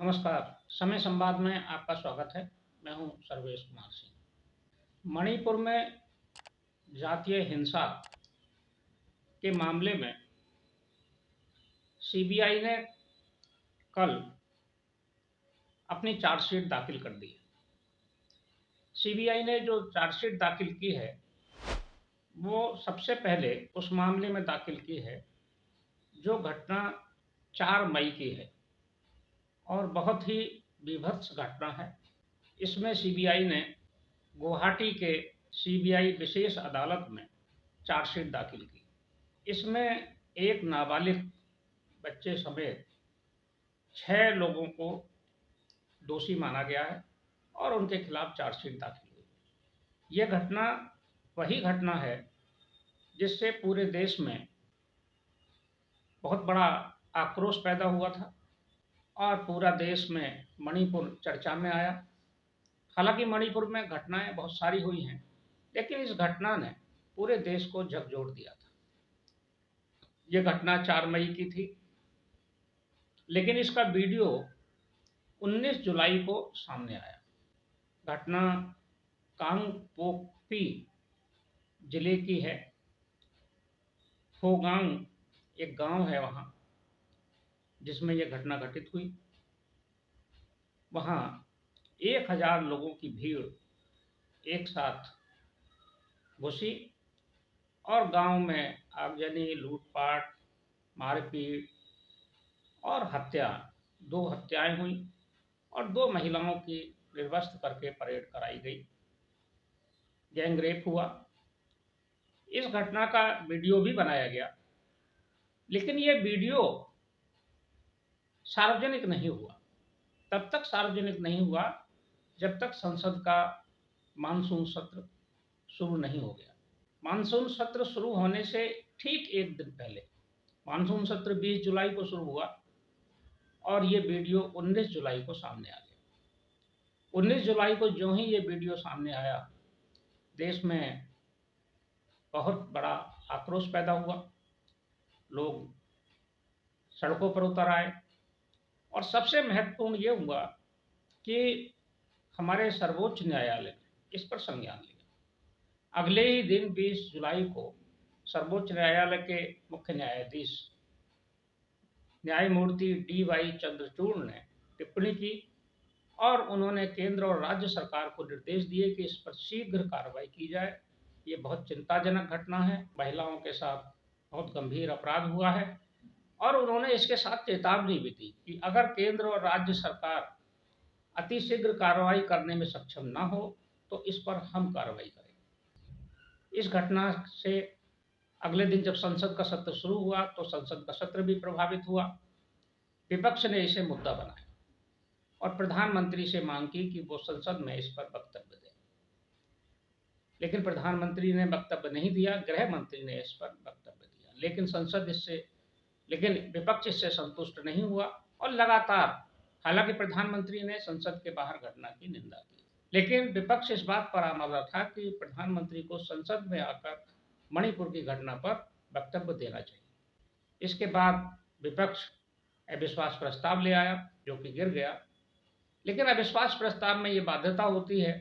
नमस्कार। समय संवाद में आपका स्वागत है। मैं हूं सर्वेश कुमार सिंह। मणिपुर में जातीय हिंसा के मामले में सीबीआई ने कल अपनी चार्जशीट दाखिल कर दी है। सीबीआई ने जो चार्जशीट दाखिल की है वो सबसे पहले उस मामले में दाखिल की है जो घटना 4 मई की है और बहुत ही बीभत्स घटना है। इसमें सीबीआई ने गुवाहाटी के सीबीआई विशेष अदालत में चार्जशीट दाखिल की। इसमें एक नाबालिग बच्चे समेत 6 लोगों को दोषी माना गया है और उनके खिलाफ चार्जशीट दाखिल हुई। यह घटना वही घटना है जिससे पूरे देश में बहुत बड़ा आक्रोश पैदा हुआ था और पूरा देश में मणिपुर चर्चा में आया। हालांकि मणिपुर में घटनाएं बहुत सारी हुई हैं, लेकिन इस घटना ने पूरे देश को झकझोर दिया था। यह घटना 4 मई की थी, लेकिन इसका वीडियो 19 जुलाई को सामने आया। घटना कांगपोकपी जिले की है। फोगांग एक गांव है वहां जिसमें यह घटना घटित हुई। वहां 1000 लोगों की भीड़ एक साथ घुसी और गांव में आगजनी, लूटपाट, मारपीट और हत्या, 2 हत्याएं हुई और 2 महिलाओं की निर्वस्त्र करके परेड कराई गई। गैंग रेप हुआ। इस घटना का वीडियो भी बनाया गया, लेकिन यह वीडियो सार्वजनिक नहीं हुआ। तब तक सार्वजनिक नहीं हुआ जब तक संसद का मानसून सत्र शुरू नहीं हो गया। मानसून सत्र शुरू होने से ठीक एक दिन पहले, मानसून सत्र 20 जुलाई को शुरू हुआ और ये वीडियो 19 जुलाई को सामने आ गया। 19 जुलाई को जो ही ये वीडियो सामने आया, देश में बहुत बड़ा आक्रोश पैदा हुआ। लोग सड़कों पर उतर आए और सबसे महत्वपूर्ण ये हुआ कि हमारे सर्वोच्च न्यायालय ने इस पर संज्ञान लिया। अगले ही दिन 20 जुलाई को सर्वोच्च न्यायालय के मुख्य न्यायाधीश न्यायमूर्ति डी.वाई. चंद्रचूड़ ने टिप्पणी की और उन्होंने केंद्र और राज्य सरकार को निर्देश दिए कि इस पर शीघ्र कार्रवाई की जाए। ये बहुत चिंताजनक घटना है। महिलाओं के साथ बहुत गंभीर अपराध हुआ है और उन्होंने इसके साथ चेतावनी भी दी कि अगर केंद्र और राज्य सरकार अतिशीघ्र कार्रवाई करने में सक्षम न हो तो इस पर हम कार्रवाई करेंगे। इस घटना से अगले दिन जब संसद का सत्र शुरू हुआ तो संसद का सत्र भी प्रभावित हुआ। विपक्ष ने इसे मुद्दा बनाया और प्रधानमंत्री से मांग की कि वो संसद में इस पर वक्तव्य दें, लेकिन प्रधानमंत्री ने वक्तव्य नहीं दिया। गृह मंत्री ने इस पर वक्तव्य दिया, लेकिन विपक्ष इससे संतुष्ट नहीं हुआ और लगातार, हालांकि प्रधानमंत्री ने संसद के बाहर घटना की निंदा की, लेकिन विपक्ष इस बात पर अमल था कि प्रधानमंत्री को संसद में आकर मणिपुर की घटना पर वक्तव्य देना चाहिए। इसके बाद विपक्ष अविश्वास प्रस्ताव ले आया जो कि गिर गया। लेकिन अविश्वास प्रस्ताव में ये बाध्यता होती है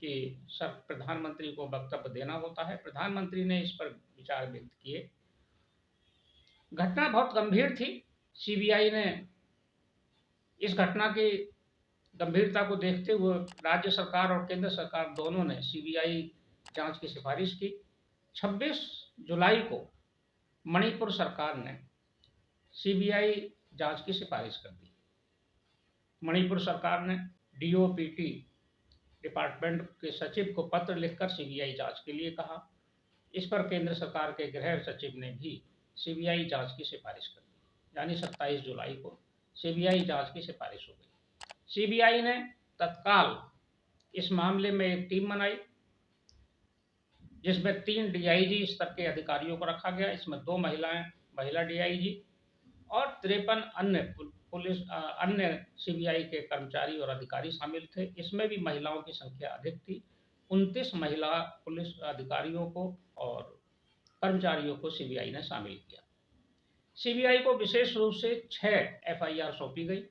कि सब प्रधानमंत्री को वक्तव्य देना होता है। प्रधानमंत्री ने इस पर विचार व्यक्त किए। घटना बहुत गंभीर थी। सीबीआई ने इस घटना की गंभीरता को देखते हुए राज्य सरकार और केंद्र सरकार दोनों ने सीबीआई जांच की सिफारिश की। 26 जुलाई को मणिपुर सरकार ने सीबीआई जांच की सिफारिश कर दी। मणिपुर सरकार ने डीओपीटी डिपार्टमेंट के सचिव को पत्र लिखकर सीबीआई जांच के लिए कहा। इस पर केंद्र सरकार के गृह सचिव ने भी सीबीआई जांच की सिफारिश कर दी। यानी 27 जुलाई को सीबीआई जांच की सिफारिश हो गई। सीबीआई ने तत्काल इस मामले में एक टीम बनाई जिसमें 3 डीआईजी स्तर के अधिकारियों को रखा गया। इसमें 2 महिला डीआईजी और 53 अन्य सीबीआई के कर्मचारी और अधिकारी शामिल थे। इसमें भी महिलाओं की संख्या अधिक थी। 29 महिला पुलिस अधिकारियों को और कर्मचारियों को सीबीआई ने शामिल किया। सीबीआई को विशेष रूप से 6 एफआईआर सौंपी गई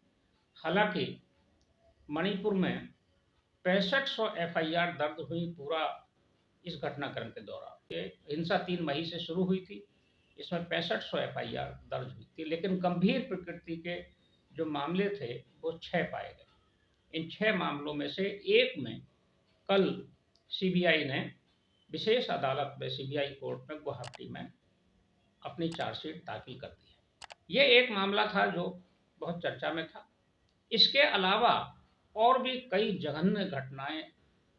हालांकि मणिपुर में 6500 एफआईआर दर्ज हुई पूरा इस घटनाक्रम के दौरान। ये हिंसा 3 मई से शुरू हुई थी, इसमें 6500 एफआईआर दर्ज हुई थी, लेकिन गंभीर प्रकृति के जो मामले थे वो 6 पाए गए। इन 6 मामलों में से एक में कल सीबीआई ने विशेष अदालत में, सीबीआई कोर्ट में गुवाहाटी में अपनी चार्जशीट दाखिल कर दी है। ये एक मामला था जो बहुत चर्चा में था। इसके अलावा और भी कई जघन्य घटनाएं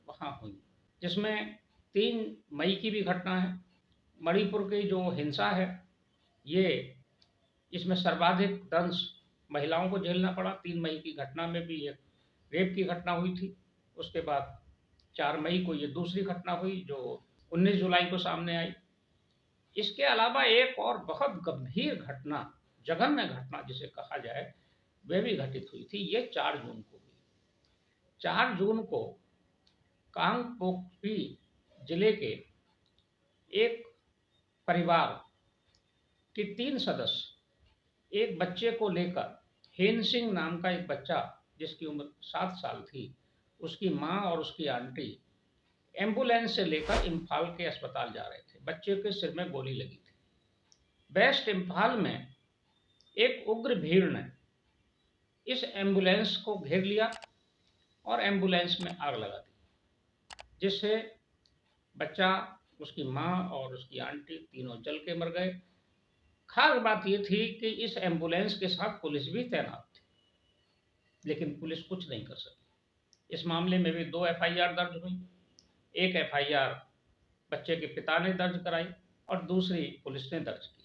वहाँ हुई, जिसमें 3 मई की भी घटना है। मणिपुर की जो हिंसा है, ये इसमें सर्वाधिक दंश महिलाओं को झेलना पड़ा। 3 मई की घटना में भी एक रेप की घटना हुई थी। उसके बाद 4 मई को ये दूसरी घटना हुई जो 19 जुलाई को सामने आई। इसके अलावा एक और बहुत गंभीर घटना, जघन्य घटना जिसे कहा जाए, वह भी घटित हुई थी। ये 4 जून को हुई। 4 जून को कांगपोकपी जिले के एक परिवार के 3 सदस्य एक बच्चे को लेकर, हेन सिंह नाम का एक बच्चा जिसकी उम्र 7 साल थी, उसकी माँ और उसकी आंटी एम्बुलेंस से लेकर इम्फाल के अस्पताल जा रहे थे। बच्चे के सिर में गोली लगी थी। वेस्ट इम्फाल में एक उग्र भीड़ ने इस एम्बुलेंस को घेर लिया और एम्बुलेंस में आग लगा दी, जिससे बच्चा, उसकी माँ और उसकी आंटी तीनों जल के मर गए। खास बात यह थी कि इस एम्बुलेंस के साथ पुलिस भी तैनात थी, लेकिन पुलिस कुछ नहीं कर सकी। इस मामले में भी 2 एफआईआर दर्ज हुई। एक एफआईआर बच्चे के पिता ने दर्ज कराई और दूसरी पुलिस ने दर्ज की।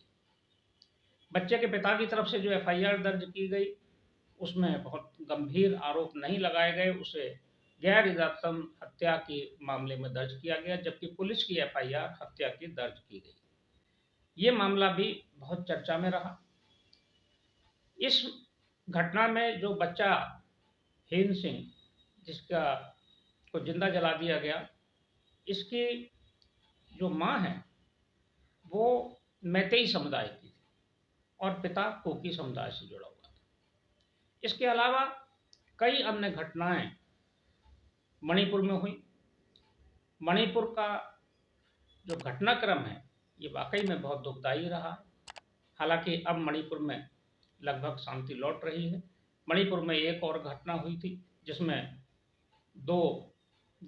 बच्चे के पिता की तरफ से जो एफआईआर दर्ज की गई, उसमें बहुत गंभीर आरोप नहीं लगाए गए, उसे गैर इरादतन हत्या के मामले में दर्ज किया गया, जबकि पुलिस की एफआईआर हत्या की दर्ज की गई। ये मामला भी बहुत चर्चा में रहा। इस घटना में जो बच्चा हेन सिंह, जिसका को जिंदा जला दिया गया, इसकी जो माँ है वो मैतेई समुदाय की थी और पिता कोकी समुदाय से जुड़ा हुआ था। इसके अलावा कई अन्य घटनाएं मणिपुर में हुई। मणिपुर का जो घटनाक्रम है ये वाकई में बहुत दुखदायी रहा है। हालांकि अब मणिपुर में लगभग शांति लौट रही है। मणिपुर में एक और घटना हुई थी जिसमें 2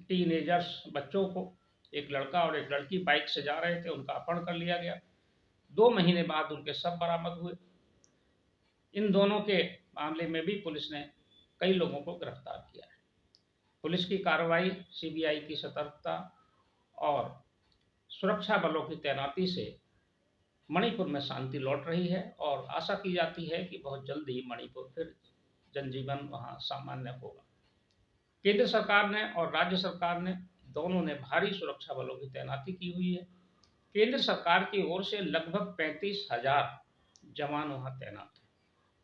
टीनेजर्स बच्चों को, एक लड़का और एक लड़की, बाइक से जा रहे थे, उनका अपहरण कर लिया गया। 2 महीने बाद उनके शव बरामद हुए। इन दोनों के मामले में भी पुलिस ने कई लोगों को गिरफ्तार किया है। पुलिस की कार्रवाई, सीबीआई की सतर्कता और सुरक्षा बलों की तैनाती से मणिपुर में शांति लौट रही है और आशा की जाती है कि बहुत जल्दी मणिपुर फिर जनजीवन वहाँ सामान्य होगा। केंद्र सरकार ने और राज्य सरकार ने, दोनों ने भारी सुरक्षा बलों की तैनाती की हुई है। केंद्र सरकार की ओर से लगभग 35,000 जवान वहाँ तैनात हैं।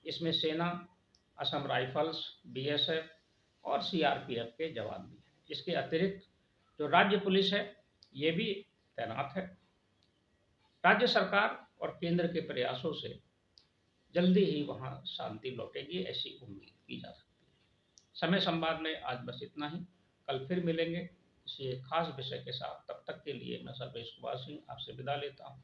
इसमें सेना, असम राइफल्स, बीएसएफ और सीआरपीएफ के जवान भी हैं। इसके अतिरिक्त जो राज्य पुलिस है ये भी तैनात है। राज्य सरकार और केंद्र के प्रयासों से जल्दी ही वहाँ शांति लौटेगी, ऐसी उम्मीद की जा सकती है। समय संवाद में आज बस इतना ही। कल फिर मिलेंगे किसी एक खास विषय के साथ। तब तक के लिए मैं सर्वेश कुमार सिंह आपसे विदा लेता हूँ।